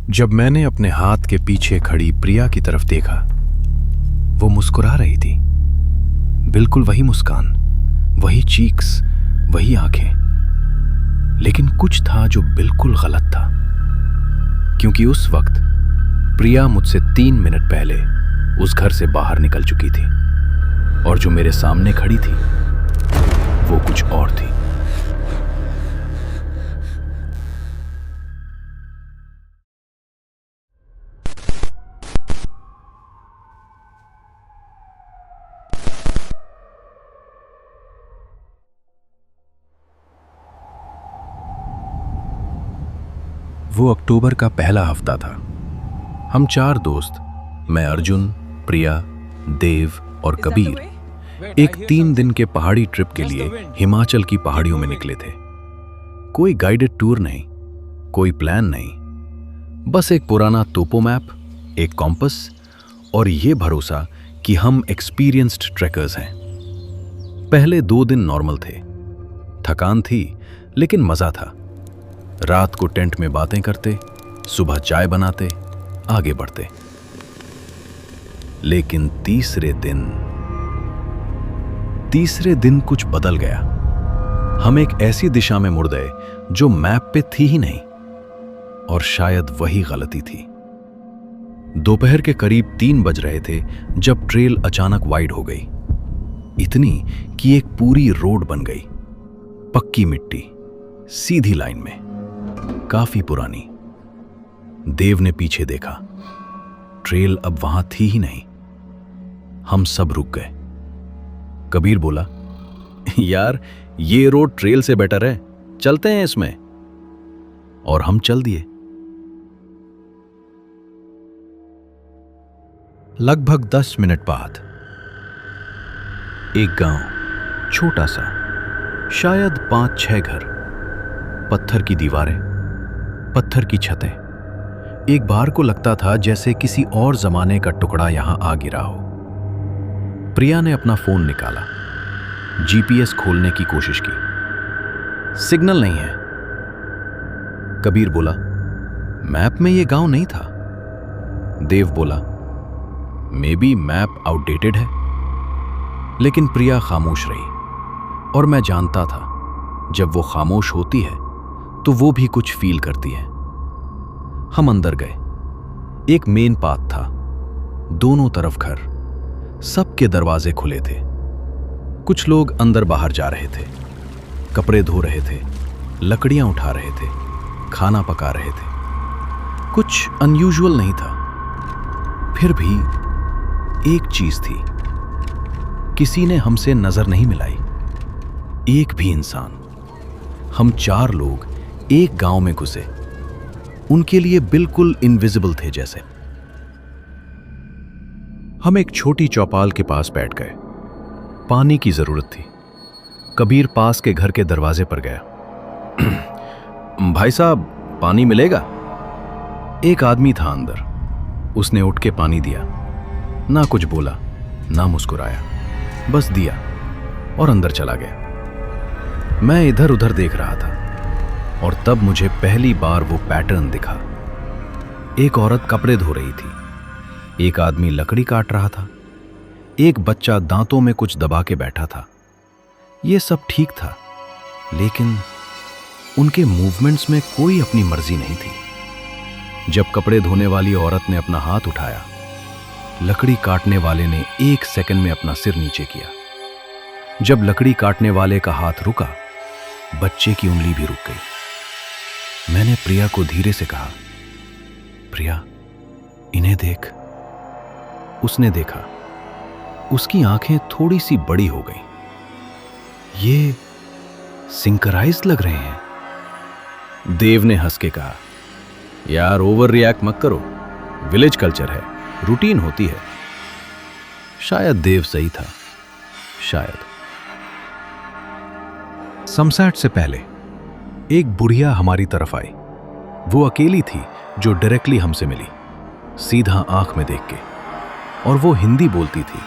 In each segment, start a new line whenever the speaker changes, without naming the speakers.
जब मैंने अपने हाथ के पीछे खड़ी प्रिया की तरफ देखा, वो मुस्कुरा रही थी। बिल्कुल वही मुस्कान, वही चीक्स, वही आंखें। लेकिन कुछ था जो बिल्कुल गलत था, क्योंकि उस वक्त प्रिया मुझसे 3 मिनट पहले उस घर से बाहर निकल चुकी थी, और जो मेरे सामने खड़ी थी वो कुछ और थी। वो अक्टूबर का पहला हफ्ता था। हम 4 दोस्त, मैं, अर्जुन, प्रिया, देव और कबीर, एक 3 दिन के पहाड़ी ट्रिप के लिए हिमाचल की पहाड़ियों में निकले थे। कोई गाइडेड टूर नहीं, कोई प्लान नहीं, बस एक पुराना टोपो मैप, एक कॉम्पस और ये भरोसा कि हम एक्सपीरियंस्ड ट्रैकर्स हैं। पहले 2 दिन नॉर्मल थे। थकान थी, लेकिन मजा था। रात को टेंट में बातें करते, सुबह चाय बनाते, आगे बढ़ते। लेकिन तीसरे दिन कुछ बदल गया। हम एक ऐसी दिशा में मुड़ गए जो मैप पे थी ही नहीं, और शायद वही गलती थी। दोपहर के करीब 3 बज रहे थे जब ट्रेल अचानक वाइड हो गई, इतनी कि एक पूरी रोड बन गई। पक्की मिट्टी, सीधी लाइन में, काफी पुरानी। देव ने पीछे देखा, ट्रेल अब वहां थी ही नहीं। हम सब रुक गए। कबीर बोला, यार ये रोड ट्रेल से बेटर है, चलते हैं इसमें। और हम चल दिए। लगभग 10 मिनट बाद एक गांव, छोटा सा, शायद 5-6 घर, पत्थर की दीवारें, पत्थर की छतें। एक बार को लगता था जैसे किसी और जमाने का टुकड़ा यहां आ गिरा हो। प्रिया ने अपना फोन निकाला, जीपीएस खोलने की कोशिश की। सिग्नल नहीं है। कबीर बोला, मैप में यह गांव नहीं था। देव बोला, मे बी मैप आउटडेटेड है। लेकिन प्रिया खामोश रही, और मैं जानता था जब वो खामोश होती है तो वो भी कुछ फील करती है। हम अंदर गए। एक मेन पाथ था, दोनों तरफ घर, सबके दरवाजे खुले थे। कुछ लोग अंदर बाहर जा रहे थे, कपड़े धो रहे थे, लकड़ियां उठा रहे थे, खाना पका रहे थे। कुछ अनयूजुअल नहीं था। फिर भी एक चीज थी, किसी ने हमसे नजर नहीं मिलाई, एक भी इंसान। हम 4 लोग एक गांव में घुसे, उनके लिए बिल्कुल इनविजिबल थे जैसे। हम एक छोटी चौपाल के पास बैठ गए। पानी की जरूरत थी। कबीर पास के घर के दरवाजे पर गया। भाई साहब, पानी मिलेगा? एक आदमी था अंदर। उसने उठ के पानी दिया। ना कुछ बोला, ना मुस्कुराया, बस दिया और अंदर चला गया। मैं इधर उधर देख रहा था, और तब मुझे पहली बार वो पैटर्न दिखा। एक औरत कपड़े धो रही थी, एक आदमी लकड़ी काट रहा था, एक बच्चा दांतों में कुछ दबा के बैठा था। ये सब ठीक था, लेकिन उनके मूवमेंट्स में कोई अपनी मर्जी नहीं थी। जब कपड़े धोने वाली औरत ने अपना हाथ उठाया, लकड़ी काटने वाले ने 1 सेकंड में अपना सिर नीचे किया। जब लकड़ी काटने वाले का हाथ रुका, बच्चे की उंगली भी रुक गई। मैंने प्रिया को धीरे से कहा, प्रिया, इन्हें देख। उसने देखा। उसकी आंखें थोड़ी सी बड़ी हो गई। ये सिंकराइज्ड लग रहे हैं। देव ने हंस के कहा, यार ओवर रिएक्ट मत करो, विलेज कल्चर है, रूटीन होती है। शायद देव सही था, शायद। सनसेट से पहले एक बुढ़िया हमारी तरफ आई। वो अकेली थी जो डायरेक्टली हमसे मिली, सीधा आंख में देख के। और वो हिंदी बोलती थी,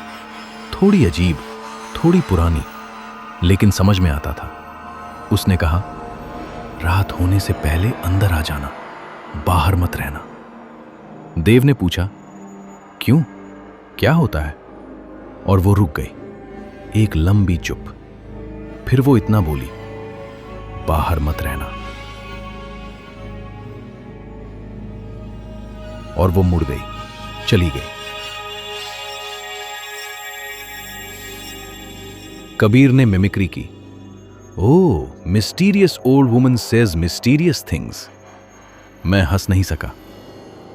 थोड़ी अजीब, थोड़ी पुरानी, लेकिन समझ में आता था। उसने कहा, रात होने से पहले अंदर आ जाना, बाहर मत रहना। देव ने पूछा, क्यों, क्या होता है? और वो रुक गई। एक लंबी चुप। फिर वो इतना बोली, बाहर मत रहना। और वो मुड़ गई, चली गई। कबीर ने मिमिक्री की, oh, mysterious old woman says mysterious things. मैं हंस नहीं सका।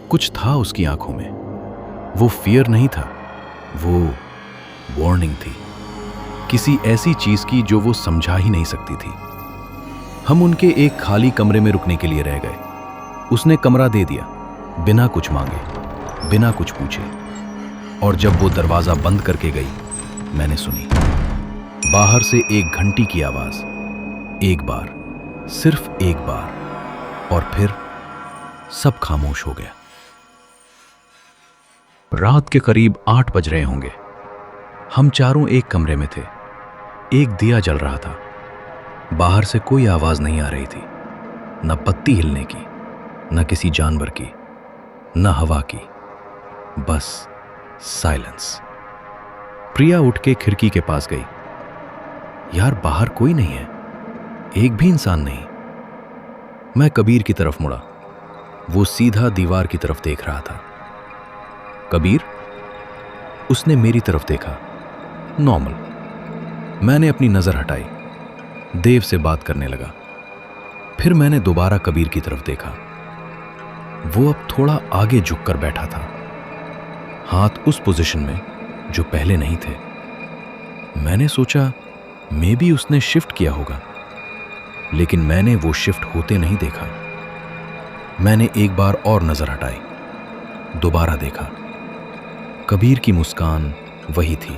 कुछ था उसकी आंखों में। वो फियर नहीं था, वो वार्निंग थी, किसी ऐसी चीज की जो वो समझा ही नहीं सकती थी। हम उनके एक खाली कमरे में रुकने के लिए रह गए। उसने कमरा दे दिया, बिना कुछ मांगे, बिना कुछ पूछे। और जब वो दरवाजा बंद करके गई, मैंने सुनी बाहर से एक घंटी की आवाज। एक बार, सिर्फ एक बार, और फिर सब खामोश हो गया। रात के करीब 8 बज रहे होंगे। हम चारों एक कमरे में थे। एक दिया जल रहा था। बाहर से कोई आवाज नहीं आ रही थी, न पत्ती हिलने की, न किसी जानवर की, न हवा की, बस साइलेंस। प्रिया उठ के खिड़की के पास गई। यार, बाहर कोई नहीं है, एक भी इंसान नहीं। मैं कबीर की तरफ मुड़ा। वो सीधा दीवार की तरफ देख रहा था। कबीर? उसने मेरी तरफ देखा। नॉर्मल। मैंने अपनी नजर हटाई, देव से बात करने लगा। फिर मैंने दोबारा कबीर की तरफ देखा। वो अब थोड़ा आगे झुककर बैठा था, हाथ उस पोजीशन में जो पहले नहीं थे। मैंने सोचा मे बी उसने शिफ्ट किया होगा, लेकिन मैंने वो शिफ्ट होते नहीं देखा। मैंने एक बार और नजर हटाई, दोबारा देखा। कबीर की मुस्कान वही थी,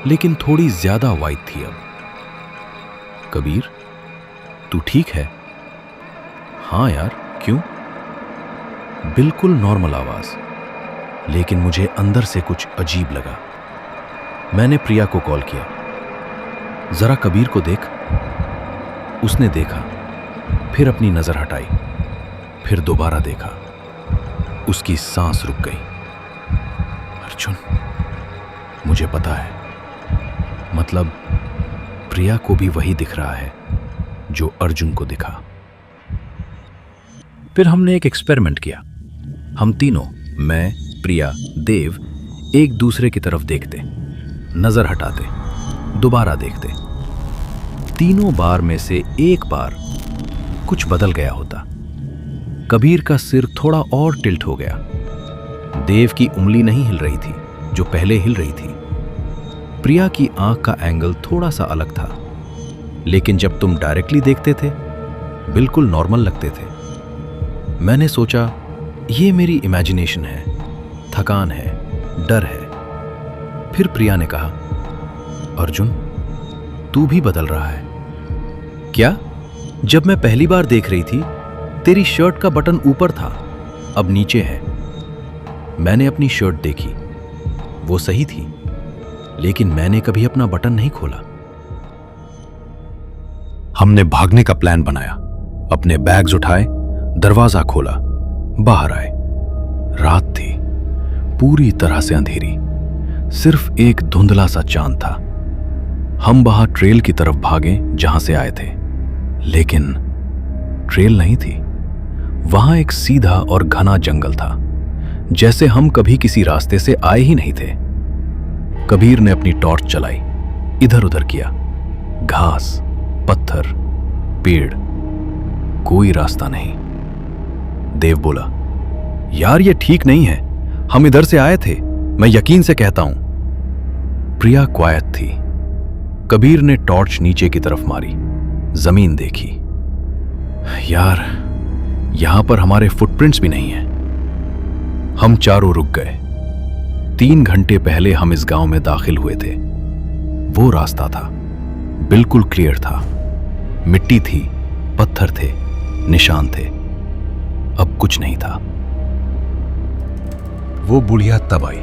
लेकिन थोड़ी ज्यादा वाइड थी अब। कबीर, तू ठीक है? हाँ यार, क्यों? बिल्कुल नॉर्मल आवाज, लेकिन मुझे अंदर से कुछ अजीब लगा। मैंने प्रिया को कॉल किया, जरा कबीर को देख। उसने देखा, फिर अपनी नजर हटाई, फिर दोबारा देखा। उसकी सांस रुक गई। अर्जुन, मुझे पता है, मतलब प्रिया को भी वही दिख रहा है जो अर्जुन को दिखा। फिर हमने एक एक्सपेरिमेंट किया। हम तीनों, मैं, प्रिया, देव, एक दूसरे की तरफ देखते, नजर हटाते, दोबारा देखते। तीनों बार में से एक बार कुछ बदल गया होता। कबीर का सिर थोड़ा और टिल्ट हो गया। देव की उंगली नहीं हिल रही थी जो पहले हिल रही थी। प्रिया की आंख का एंगल थोड़ा सा अलग था, लेकिन जब तुम डायरेक्टली देखते थे बिल्कुल नॉर्मल लगते थे। मैंने सोचा ये मेरी इमेजिनेशन है, थकान है, डर है। फिर प्रिया ने कहा, अर्जुन, तू भी बदल रहा है। क्या? जब मैं पहली बार देख रही थी तेरी शर्ट का बटन ऊपर था, अब नीचे है। मैंने अपनी शर्ट देखी, वो सही थी, लेकिन मैंने कभी अपना बटन नहीं खोला। हमने भागने का प्लान बनाया, अपने बैग्स उठाए, दरवाजा खोला, बाहर आए। रात थी, पूरी तरह से अंधेरी, सिर्फ एक धुंधला सा चांद था। हम वहां ट्रेल की तरफ भागे जहां से आए थे, लेकिन ट्रेल नहीं थी। वहां एक सीधा और घना जंगल था, जैसे हम कभी किसी रास्ते से आए ही नहीं थे। कबीर ने अपनी टॉर्च चलाई, इधर उधर किया, घास, पत्थर, पेड़, कोई रास्ता नहीं। देव बोला, यार ये ठीक नहीं है, हम इधर से आए थे, मैं यकीन से कहता हूं। प्रिया क्वाइट थी। कबीर ने टॉर्च नीचे की तरफ मारी, जमीन देखी। यार, यहां पर हमारे फुटप्रिंट्स भी नहीं हैं। हम चारों रुक गए। 3 घंटे पहले हम इस गांव में दाखिल हुए थे। वो रास्ता था, बिल्कुल क्लियर था। मिट्टी थी, पत्थर थे, निशान थे। अब कुछ नहीं था। वो बुढ़िया तब आई।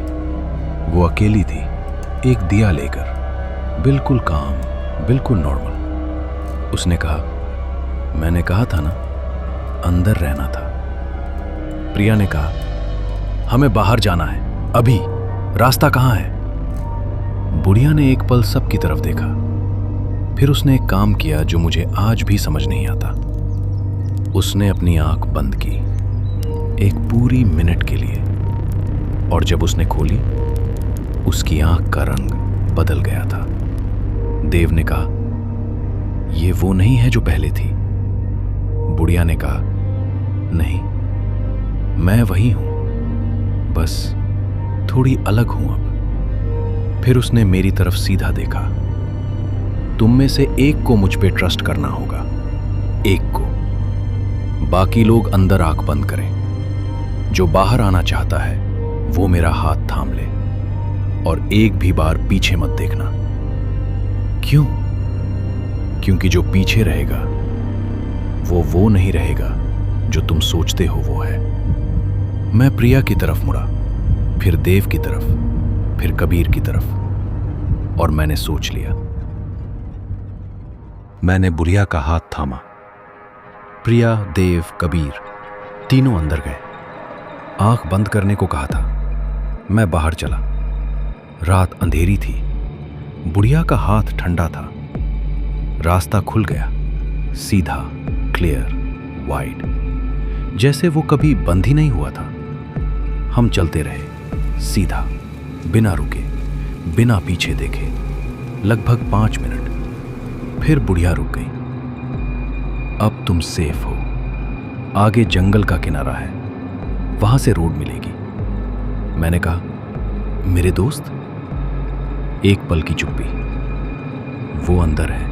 वो अकेली थी, एक दिया लेकर, बिल्कुल काम, बिल्कुल नॉर्मल। उसने कहा, मैंने कहा था ना, अंदर रहना था। प्रिया ने कहा, हमें बाहर जाना है, अभी। रास्ता कहाँ है? बुढ़िया ने एक पल सबकी तरफ देखा, फिर उसने एक काम किया जो मुझे आज भी समझ नहीं आता। उसने अपनी आंख बंद की एक पूरी मिनट के लिए, और जब उसने खोली, उसकी आंख का रंग बदल गया था। देव ने कहा, ये वो नहीं है जो पहले थी। बुढ़िया ने कहा, नहीं, मैं वही हूं, बस थोड़ी अलग हूं अब। फिर उसने मेरी तरफ सीधा देखा। तुम में से एक को मुझ पे ट्रस्ट करना होगा, एक को। बाकी लोग अंदर आंख बंद करें। जो बाहर आना चाहता है वो मेरा हाथ थाम ले, और एक भी बार पीछे मत देखना। क्यों? क्योंकि जो पीछे रहेगा वो नहीं रहेगा जो तुम सोचते हो वो है। मैं प्रिया की तरफ मुड़ा, फिर देव की तरफ, फिर कबीर की तरफ, और मैंने सोच लिया। मैंने बुढ़िया का हाथ थामा। प्रिया, देव, कबीर तीनों अंदर गए। आंख बंद करने को कहा था। मैं बाहर चला। रात अंधेरी थी। बुढ़िया का हाथ ठंडा था। रास्ता खुल गया, सीधा, क्लियर, वाइड, जैसे वो कभी बंद ही नहीं हुआ था। हम चलते रहे, सीधा, बिना रुके, बिना पीछे देखे, लगभग 5 मिनट। फिर बुढ़िया रुक गई। अब तुम सेफ हो। आगे जंगल का किनारा है, वहां से रोड मिलेगी। मैंने कहा, मेरे दोस्त? एक पल की चुप्पी। वो अंदर है,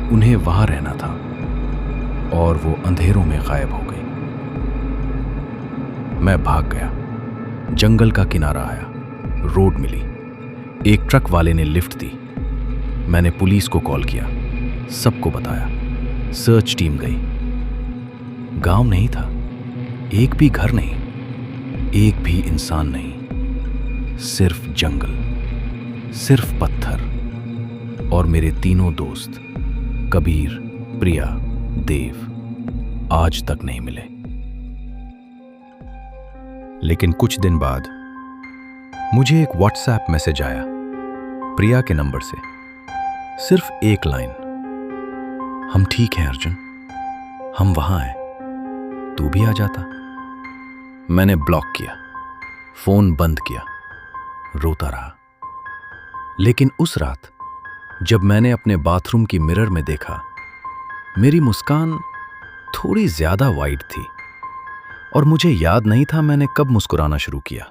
उन्हें वहां रहना था, और वो अंधेरों में गायब हो गई। मैं भाग गया। जंगल का किनारा आया, रोड मिली। एक ट्रक वाले ने लिफ्ट दी। मैंने पुलिस को कॉल किया, सबको बताया। सर्च टीम गई। गांव नहीं था, एक भी घर नहीं, एक भी इंसान नहीं, सिर्फ जंगल, सिर्फ पत्थर, और मेरे तीनों दोस्त कबीर, प्रिया, देव आज तक नहीं मिले। लेकिन कुछ दिन बाद मुझे एक व्हाट्सएप मैसेज आया, प्रिया के नंबर से। सिर्फ एक लाइन, हम ठीक हैं अर्जुन, हम वहां हैं, तू भी आ जाता। मैंने ब्लॉक किया, फोन बंद किया, रोता रहा। लेकिन उस रात जब मैंने अपने बाथरूम की मिरर में देखा, मेरी मुस्कान थोड़ी ज्यादा वाइड थी, और मुझे याद नहीं था मैंने कब मुस्कुराना शुरू किया।